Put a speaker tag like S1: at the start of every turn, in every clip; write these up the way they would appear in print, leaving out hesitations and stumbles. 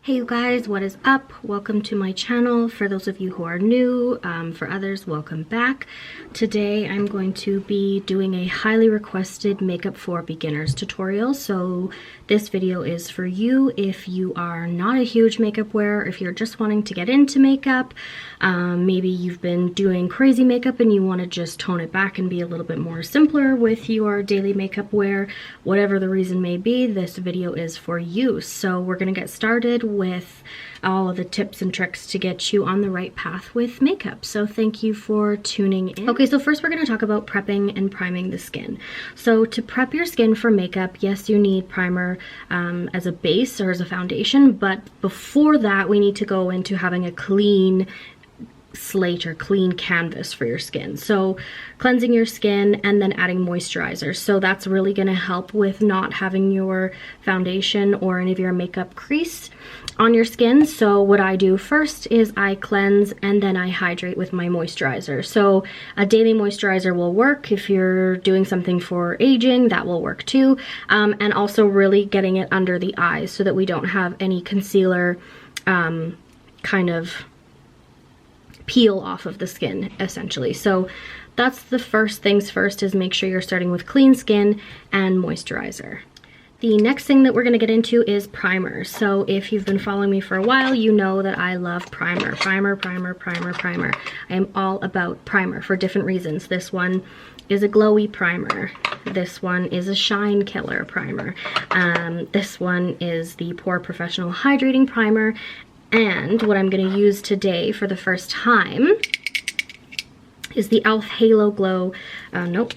S1: Hey you guys, what is up? Welcome to my channel. For those of you who are new, for others, welcome back. Today I'm going to be doing a highly requested makeup for beginners tutorial. So this video is for you if you are not a huge makeup wearer, if you're just wanting to get into makeup, maybe you've been doing crazy makeup and you want to just tone it back and be a little bit more simpler with your daily makeup wear. Whatever the reason may be, this video is for you. So we're gonna get started with all of the tips and tricks to get you on the right path with makeup. So thank you for tuning in. Okay, so first we're going to talk about prepping and priming the skin. So to prep your skin for makeup, yes, you need primer as a base or as a foundation, but before that we need to go into having a clean slate or clean canvas for your skin. So cleansing your skin and then adding moisturizer. So that's really going to help with not having your foundation or any of your makeup crease on your skin. So what I do first is I cleanse and then I hydrate with my moisturizer. So a daily moisturizer will work. If you're doing something for aging, that will work too. And also really getting it under the eyes so that we don't have any concealer kind of peel off of the skin essentially. So that's the first things first, is make sure you're starting with clean skin and moisturizer. The next thing that we're going to get into is primer. So if you've been following me for a while, you know that I love primer. Primer. I am all about primer for different reasons. This one is a glowy primer. This one is a shine killer primer. This one is the Pore Professional Hydrating Primer. And what I'm going to use today for the first time is the e.l.f. Halo Glow, the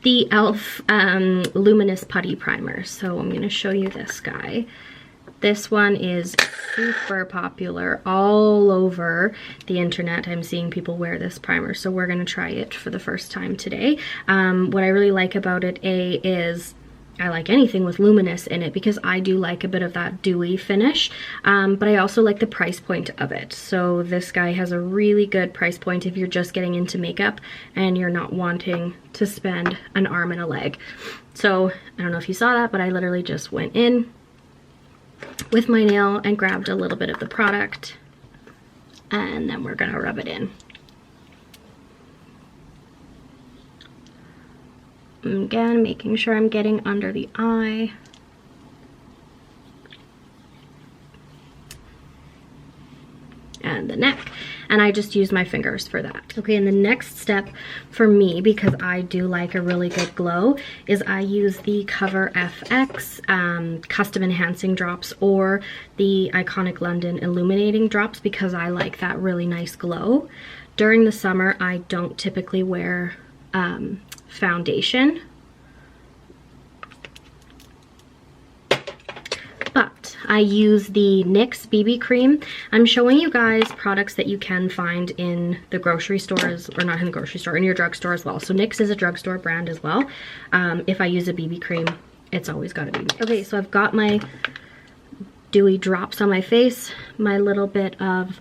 S1: e.l.f. Luminous Putty Primer. So I'm going to show you this guy. This one is super popular all over the internet. I'm seeing people wear this primer, so we're going to try it for the first time today. What I really like about it, is I like anything with luminous in it because I do like a bit of that dewy finish, but I also like the price point of it. So this guy has a really good price point if you're just getting into makeup and you're not wanting to spend an arm and a leg. So I don't know if you saw that, but I literally just went in with my nail and grabbed a little bit of the product, and then we're gonna rub it in. Again, making sure I'm getting under the eye. And the neck. And I just use my fingers for that. Okay, and the next step for me, because I do like a really good glow, is I use the Cover FX Custom Enhancing Drops or the Iconic London Illuminating Drops because I like that really nice glow. During the summer, I don't typically wear foundation, but I use the NYX BB cream. I'm showing you guys products that you can find in the grocery stores, or not in the grocery store, in your drugstore as well. So NYX is a drugstore brand as well. If I use a BB cream, it's always got to be NYX. Okay, so I've got my dewy drops on my face, my little bit of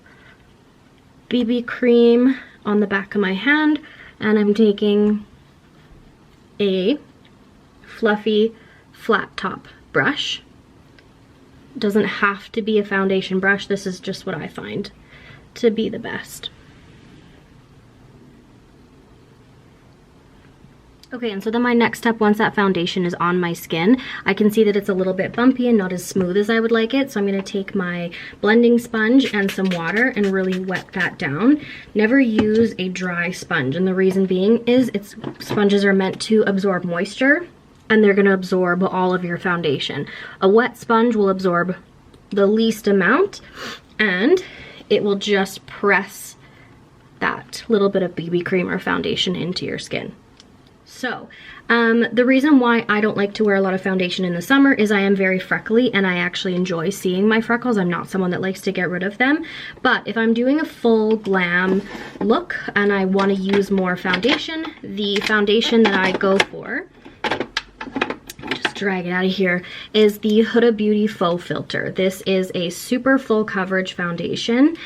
S1: BB cream on the back of my hand, and I'm taking a fluffy flat top brush. Doesn't have to be a foundation brush. This is just what I find to be the best. Okay, and so then my next step, once that foundation is on my skin, I can see that it's a little bit bumpy and not as smooth as I would like it. So I'm going to take my blending sponge and some water and really wet that down. Never use a dry sponge, and the reason being is sponges are meant to absorb moisture, and they're going to absorb all of your foundation. A wet sponge will absorb the least amount, and it will just press that little bit of BB cream or foundation into your skin. So, the reason why I don't like to wear a lot of foundation in the summer is I am very freckly and I actually enjoy seeing my freckles. I'm not someone that likes to get rid of them. But if I'm doing a full glam look and I want to use more foundation, the foundation that I go for, just drag it out of here, is the Huda Beauty Faux Filter. This is a super full coverage foundation.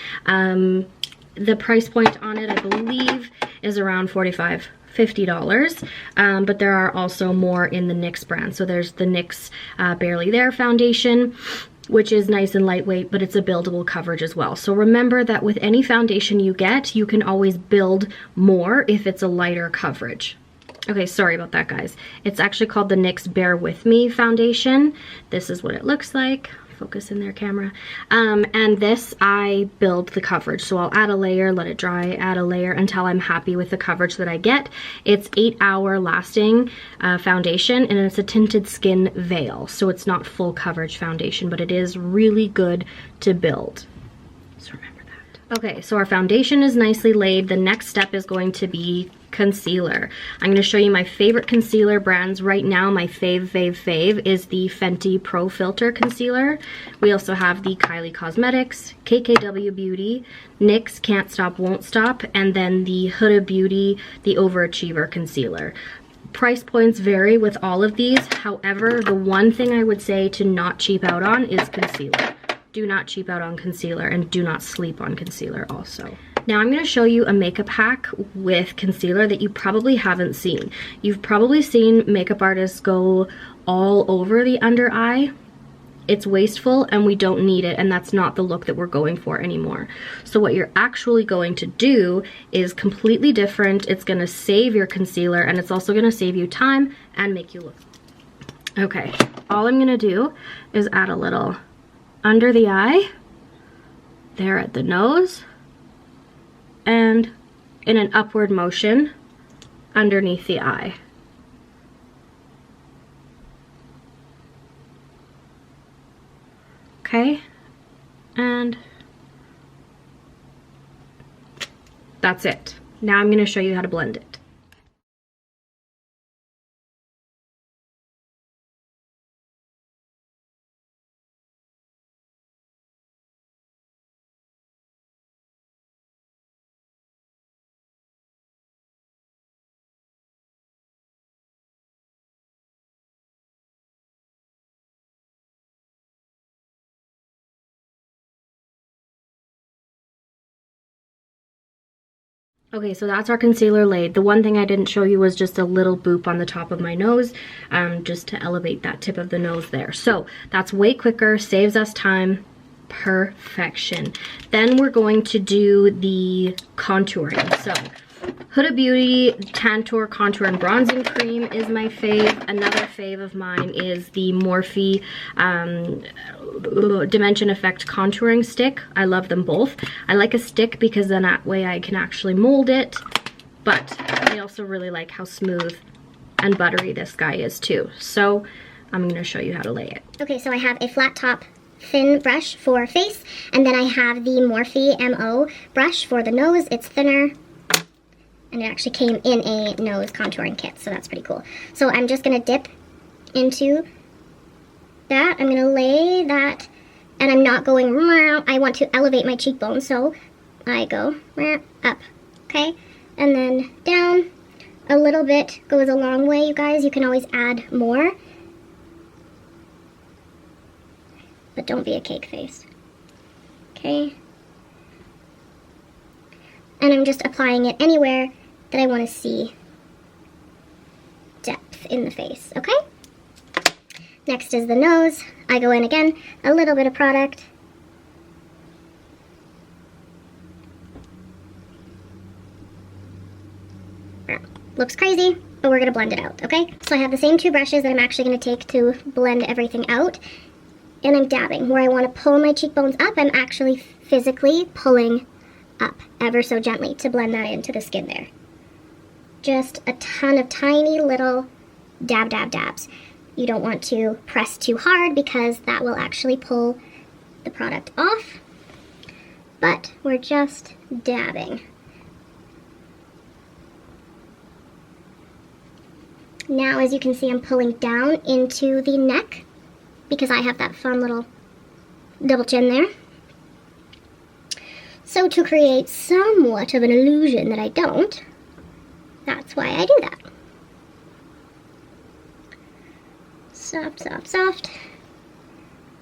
S1: The price point on it, I believe, is around $45–50, but there are also more in the NYX brand. So there's the NYX Barely There foundation, which is nice and lightweight, but it's a buildable coverage as well. So remember that with any foundation you get, you can always build more if it's a lighter coverage. Okay, sorry about that, guys. It's actually called the NYX Bear With Me foundation. This is what it looks like. Focus in their camera. And this, I build the coverage. So I'll add a layer, let it dry, add a layer until I'm happy with the coverage that I get. It's 8-hour lasting foundation, and it's a tinted skin veil. So it's not full coverage foundation, but it is really good to build. So remember that. Okay, so our foundation is nicely laid. The next step is going to be concealer. I'm going to show you my favorite concealer brands right now. My fave is the Fenty Pro Filter Concealer. We also have the Kylie Cosmetics, KKW Beauty, NYX Can't Stop Won't Stop, and then the Huda Beauty, the Overachiever Concealer. Price points vary with all of these. However, the one thing I would say to not cheap out on is concealer. Do not cheap out on concealer, and do not sleep on concealer also. Now I'm going to show you a makeup hack with concealer that you probably haven't seen. You've probably seen makeup artists go all over the under eye. It's wasteful and we don't need it, and that's not the look that we're going for anymore. So what you're actually going to do is completely different. It's going to save your concealer, and it's also going to save you time and make you look. Okay, all I'm going to do is add a little under the eye, there at the nose, and in an upward motion underneath the eye. Okay, and that's it. Now I'm going to show you how to blend it. Okay, so that's our concealer laid. The one thing I didn't show you was just a little boop on the top of my nose, just to elevate that tip of the nose there. So that's way quicker, saves us time, perfection. Then we're going to do the contouring. So Huda Beauty Tantour Contour and Bronzing Cream is my fave. Another fave of mine is the Morphe Dimension Effect Contouring Stick. I love them both. I like a stick because then that way I can actually mold it, but I also really like how smooth and buttery this guy is too. So I'm going to show you how to lay it. Okay, so I have a flat top thin brush for face, and then I have the Morphe MO brush for the nose. It's thinner, and it actually came in a nose contouring kit, so that's pretty cool. So I'm just gonna dip into that. I'm gonna lay that, and I'm not going, I want to elevate my cheekbone, so I go up, okay? And then down. A little bit goes a long way, you guys. You can always add more, but don't be a cake face, okay? And I'm just applying it anywhere that I want to see depth in the face, okay? Next is the nose. I go in again, a little bit of product. Looks crazy, but we're gonna blend it out, okay? So I have the same two brushes that I'm actually gonna take to blend everything out. And I'm dabbing. Where I want to pull my cheekbones up, I'm actually physically pulling up ever so gently to blend that into the skin there. Just a ton of tiny little dabs. You don't want to press too hard because that will actually pull the product off, but we're just dabbing. Now, as you can see, I'm pulling down into the neck because I have that fun little double chin there. So to create somewhat of an illusion that I don't, that's why I do that. Soft.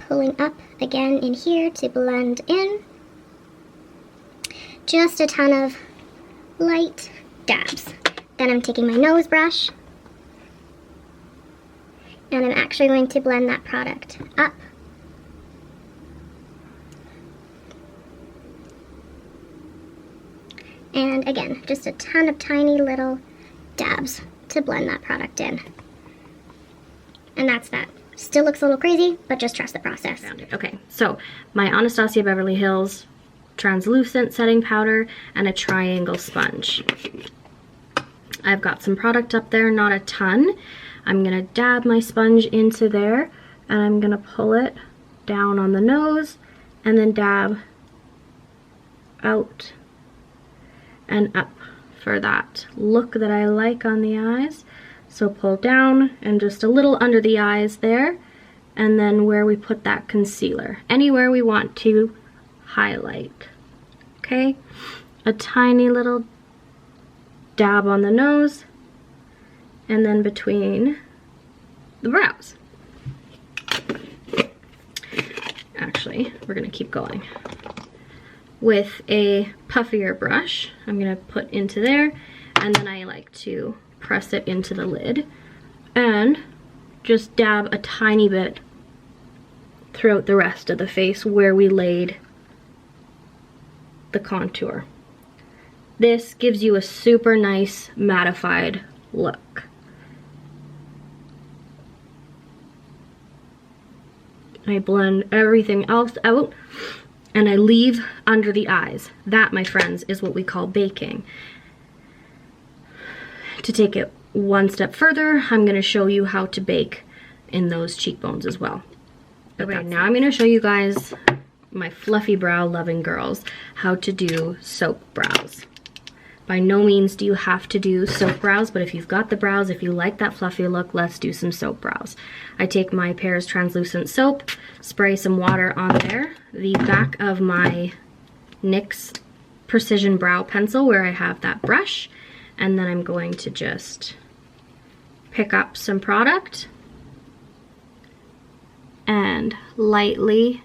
S1: Pulling up again in here to blend in. Just a ton of light
S2: dabs. Then I'm taking my nose brush, and I'm actually going to blend that product up. And again, just a ton of tiny little dabs to blend that product in. And that's that. Still looks a little crazy, but just trust the process.
S1: Okay, so my Anastasia Beverly Hills translucent setting powder and a triangle sponge. I've got some product up there, not a ton. I'm gonna dab my sponge into there and I'm gonna pull it down on the nose and then dab out and up for that look that I like on the eyes. So pull down and just a little under the eyes there, and then where we put that concealer, anywhere we want to highlight. Okay, a tiny little dab on the nose and then between the brows. Actually, we're gonna keep going. With a puffier brush, I'm gonna put into there, and then I like to press it into the lid and just dab a tiny bit throughout the rest of the face where we laid the contour. This gives you a super nice mattified look. I blend everything else out and I leave under the eyes. That, my friends, is what we call baking. To take it one step further, I'm going to show you how to bake in those cheekbones as well. Okay, now I'm going to show you guys, my fluffy brow loving girls, how to do soap brows. By no means do you have to do soap brows, but if you've got the brows, if you like that fluffy look, let's do some soap brows. I take my Pears translucent soap, spray some water on there, the back of my NYX Precision Brow Pencil where I have that brush, and then I'm going to just pick up some product and lightly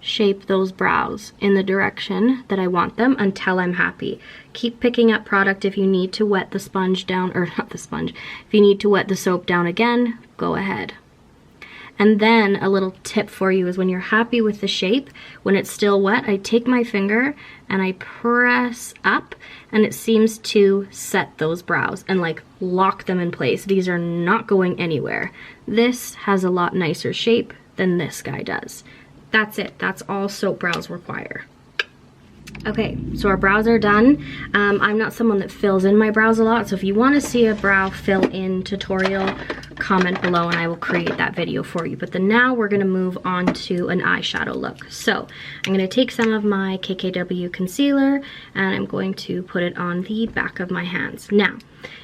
S1: shape those brows in the direction that I want them until I'm happy. Keep picking up product if you need to wet the sponge down, or not the sponge, if you need to wet the soap down again, go ahead. And then a little tip for you is when you're happy with the shape, when it's still wet, I take my finger and I press up and it seems to set those brows and like lock them in place. These are not going anywhere. This has a lot nicer shape than this guy does. That's it. That's all soap brows require. Okay, so our brows are done. I'm not someone that fills in my brows a lot, so if you want to see a brow fill in tutorial, comment below and I will create that video for you. But then now we're going to move on to an eyeshadow look. So I'm going to take some of my KKW concealer and I'm going to put it on the back of my hands. Now,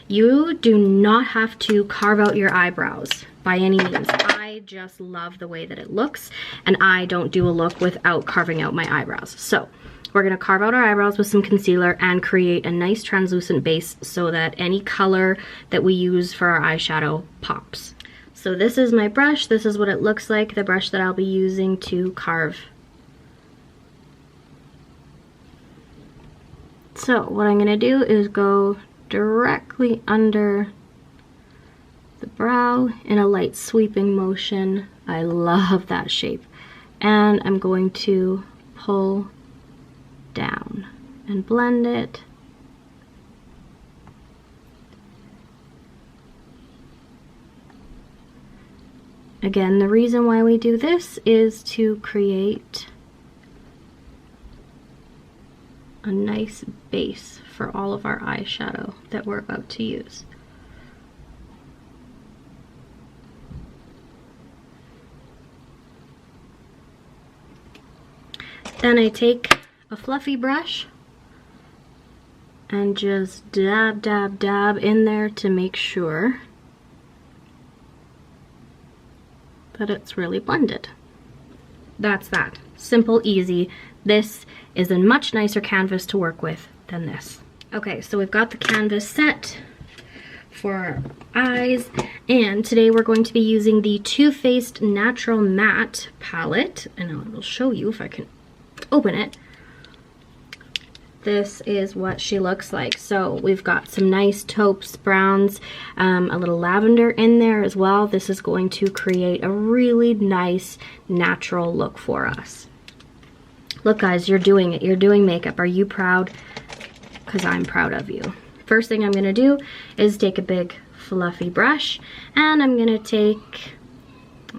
S1: you do not have to carve out your eyebrows by any means. I just love the way that it looks, and I don't do a look without carving out my eyebrows. So we're gonna carve out our eyebrows with some concealer and create a nice translucent base so that any color that we use for our eyeshadow pops. So this is my brush. This is what it looks like, the brush that I'll be using to carve. So what I'm gonna do is go directly under the brow in a light sweeping motion. I love that shape. And I'm going to pull down and blend it. Again, the reason why we do this is to create a nice base for all of our eyeshadow that we're about to use. Then I take a fluffy brush and just dab, dab, dab in there to make sure that it's really blended. That's that. Simple, easy. This is a much nicer canvas to work with than this. Okay, so we've got the canvas set for our eyes, and today we're going to be using the Too Faced Natural Matte palette, and I will show you if I can open it. this is what she looks like. So we've got some nice taupes, browns, a little lavender in there as well. This is going to create a really nice natural look for us. Look guys, you're doing it. You're doing makeup. Are you proud? Because I'm proud of you. First thing I'm gonna do is take a big fluffy brush, and I'm gonna take,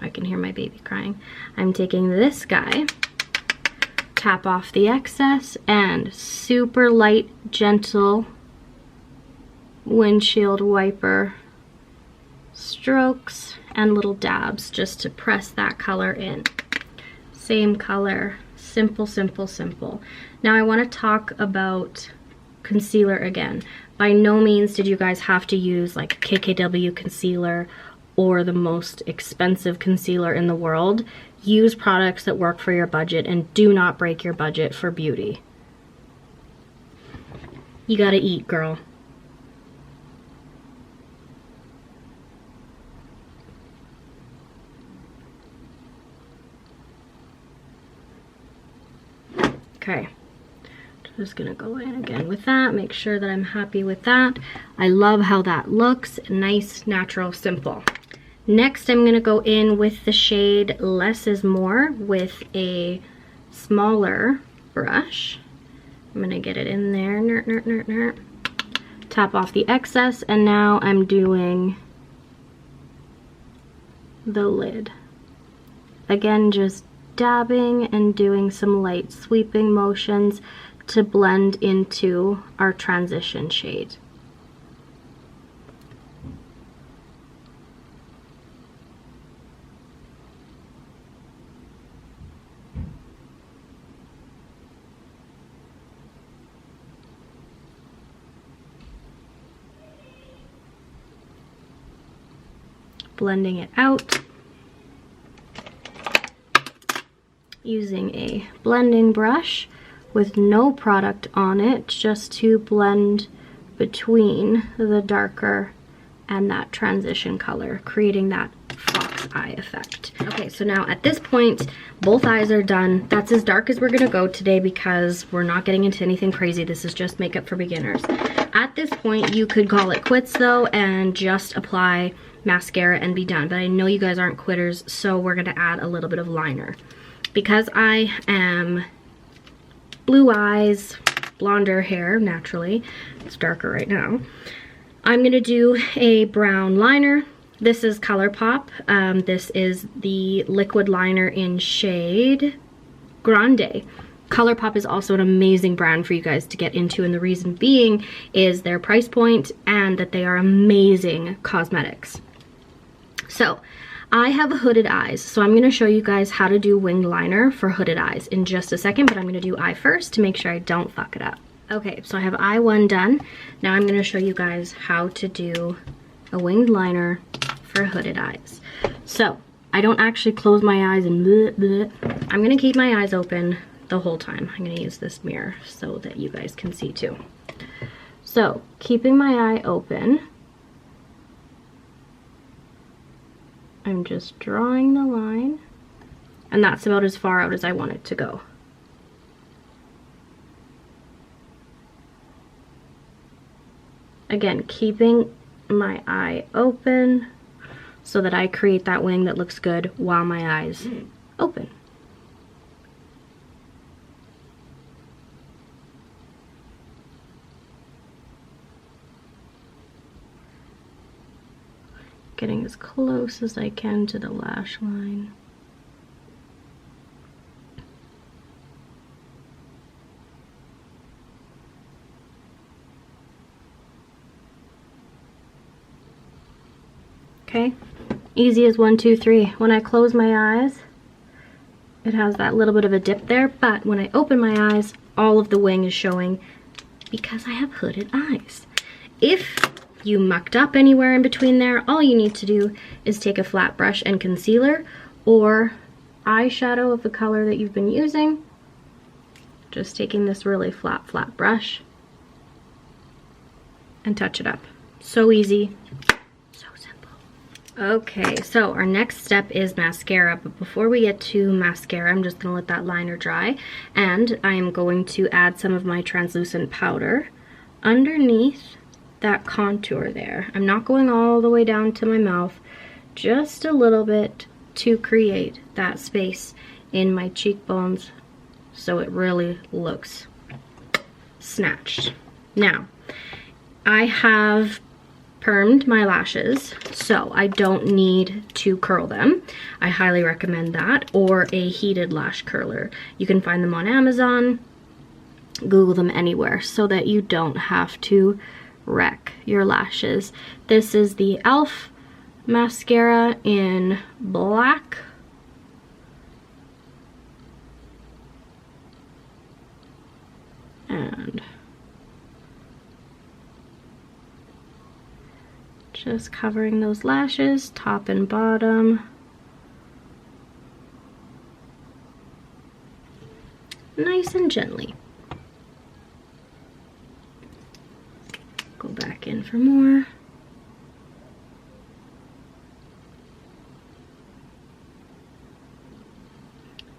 S1: I can hear my baby crying. I'm taking this guy, tap off the excess, and super light, gentle windshield wiper strokes and little dabs just to press that color in. Same color, simple, simple, simple. Now I want to talk about concealer again. By no means did you guys have to use like KKW concealer or the most expensive concealer in the world. Use products that work for your budget and do not break your budget for beauty. You gotta eat, girl. Okay, just gonna go in again with that, make sure that I'm happy with that. I love how that looks, nice, natural, simple. Next, I'm gonna go in with the shade Less is More with a smaller brush. I'm gonna get it in there, tap off the excess, and now I'm doing the lid. Again, just dabbing and doing some light sweeping motions to blend into our transition shade. Blending it out using a blending brush with no product on it, just to blend between the darker and that transition color, creating that fox eye effect. Okay, so now at this point, both eyes are done. That's as dark as we're gonna go today because we're not getting into anything crazy. This is just makeup for beginners. At this point, you could call it quits though and just apply mascara and be done. But I know you guys aren't quitters, so we're gonna add a little bit of liner. Because I am blue eyes, blonder hair, naturally, it's darker right now, I'm gonna do a brown liner. This is ColourPop. This is the liquid liner in shade Grande. ColourPop is also an amazing brand for you guys to get into, and the reason being is their price point and that they are amazing cosmetics. So I have hooded eyes, so I'm going to show you guys how to do winged liner for hooded eyes in just a second, but I'm going to do eye first to make sure I don't fuck it up. Okay, so I have eye one done. Now I'm going to show you guys how to do a winged liner for hooded eyes. So I don't actually close my eyes and bleh, bleh. I'm going to keep my eyes open the whole time. I'm going to use this mirror so that you guys can see too. So keeping my eye open, I'm just drawing the line, and that's about as far out as I want it to go. Again, keeping my eye open so that I create that wing that looks good while my eyes open. Getting as close as I can to the lash line. Okay, easy as 1, 2, 3. When I close my eyes, it has that little bit of a dip there, but when I open my eyes, all of the wing is showing because I have hooded eyes. If you mucked up anywhere in between there, all you need to do is take a flat brush and concealer or eyeshadow of the color that you've been using. Just taking this really flat brush and touch it up. So easy, so simple. Okay, so our next step is mascara, but before we get to mascara, I'm just gonna let that liner dry, and I am going to add some of my translucent powder underneath that contour there. I'm not going all the way down to my mouth, just a little bit to create that space in my cheekbones so it really looks snatched. Now, I have permed my lashes, so I don't need to curl them. I highly recommend that, or a heated lash curler. You can find them on Amazon, Google them anywhere, so that you don't have to wreck your lashes. This is the e.l.f. mascara in black. And just covering those lashes, top and bottom. Nice and gently. Go back in for more.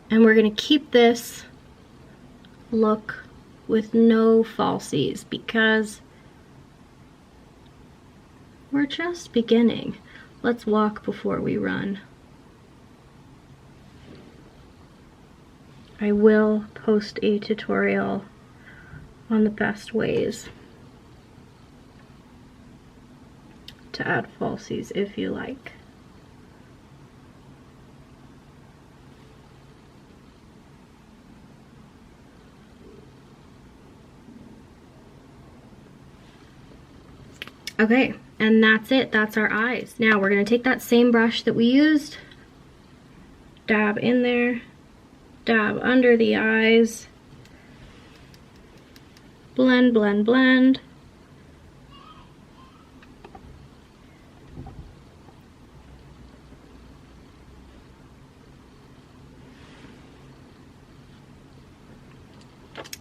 S1: And we're gonna keep this look with no falsies because we're just beginning. Let's walk before we run. I will post a tutorial on the best ways to add falsies if you like. Okay, and that's it. That's our eyes. Now we're going to take that same brush that we used, dab in there, dab under the eyes, blend, blend, blend.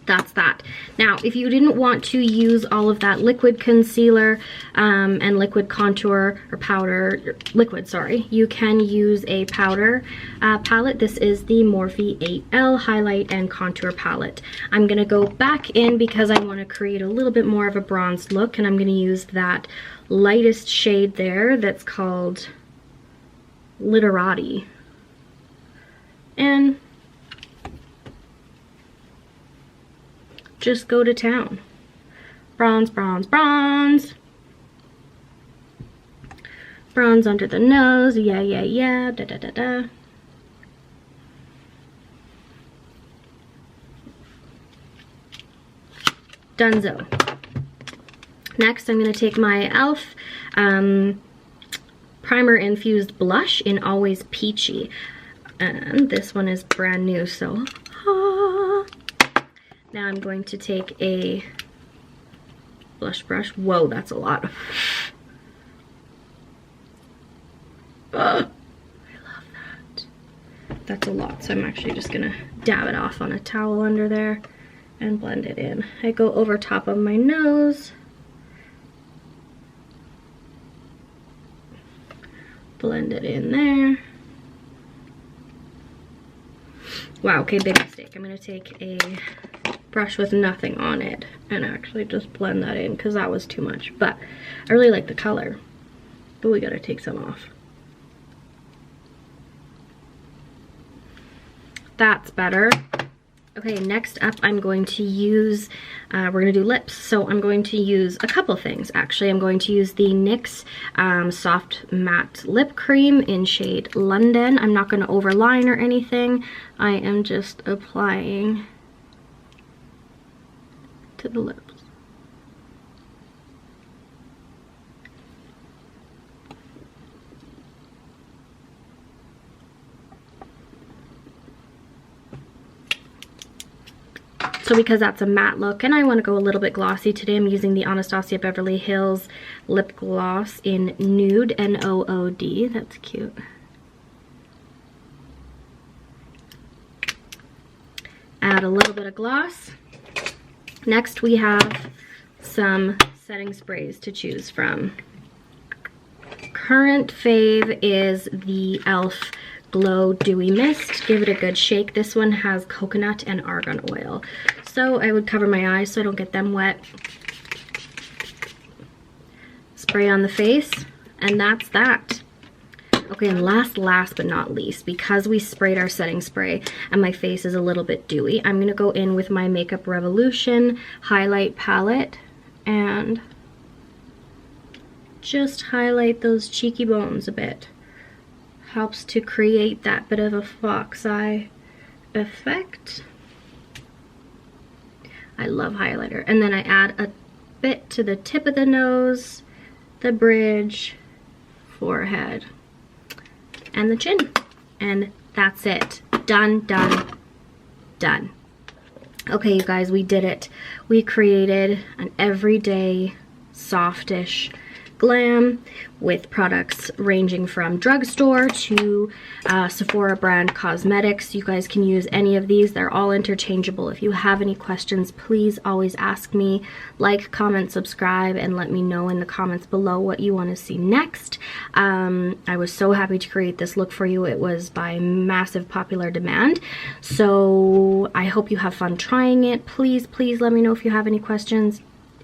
S1: That's that. Now, if you didn't want to use all of that liquid concealer and liquid contour or powder, liquid, sorry, you can use a powder palette. This is the Morphe 8L Highlight and Contour Palette. I'm gonna go back in because I wanna create a little bit more of a bronzed look, and I'm gonna use that lightest shade there that's called Literati. And just go to town. Bronze, bronze, bronze. Bronze under the nose. Yeah, yeah, yeah. Da, da, da, da. Dunzo. Next, I'm going to take my e.l.f. Primer Infused Blush in Always Peachy. And this one is brand new, so... Now I'm going to take a blush brush. Whoa, that's a lot. I love that. That's a lot, so I'm actually just gonna dab it off on a towel under there and blend it in. I go over top of my nose. Blend it in there. Wow, okay, big mistake. I'm gonna take a brush with nothing on it and actually just blend that in because that was too much, but I really like the color, but we gotta take some off. That's better. Okay, next up I'm going to use, we're gonna do lips, so I'm going to use a couple things actually. I'm going to use the NYX Soft Matte Lip Cream in shade London. I'm not gonna overline or anything. I am just applying to the lips. So because that's a matte look and I want to go a little bit glossy today, I'm using the Anastasia Beverly Hills Lip Gloss in Nude, N-O-O-D. That's cute. Add a little bit of gloss. Next we have some setting sprays to choose from. current fave is the e.l.f. Glow Dewy Mist. Give it a good shake. This one has coconut and argan oil. So I would cover my eyes so I don't get them wet. Spray on the face, and that's that. Okay, and last but not least, because we sprayed our setting spray and my face is a little bit dewy, I'm gonna go in with my Makeup Revolution highlight palette and just highlight those cheeky bones a bit. Helps to create that bit of a fox eye effect. I love highlighter. And then I add a bit to the tip of the nose, the bridge, forehead, and the chin. And that's it. Done, done, done. Okay, you guys, we did it. We created an everyday softish glam with products ranging from drugstore to Sephora brand cosmetics. You guys can use any of these. They're all interchangeable. If you have any questions, please always ask me. Like, comment, subscribe, and let me know in the comments below what you want to see next. I was so happy to create this look for you. It was by massive popular demand. So I hope you have fun trying it. Please, please let me know if you have any questions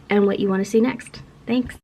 S1: and what you want to see next. Thanks.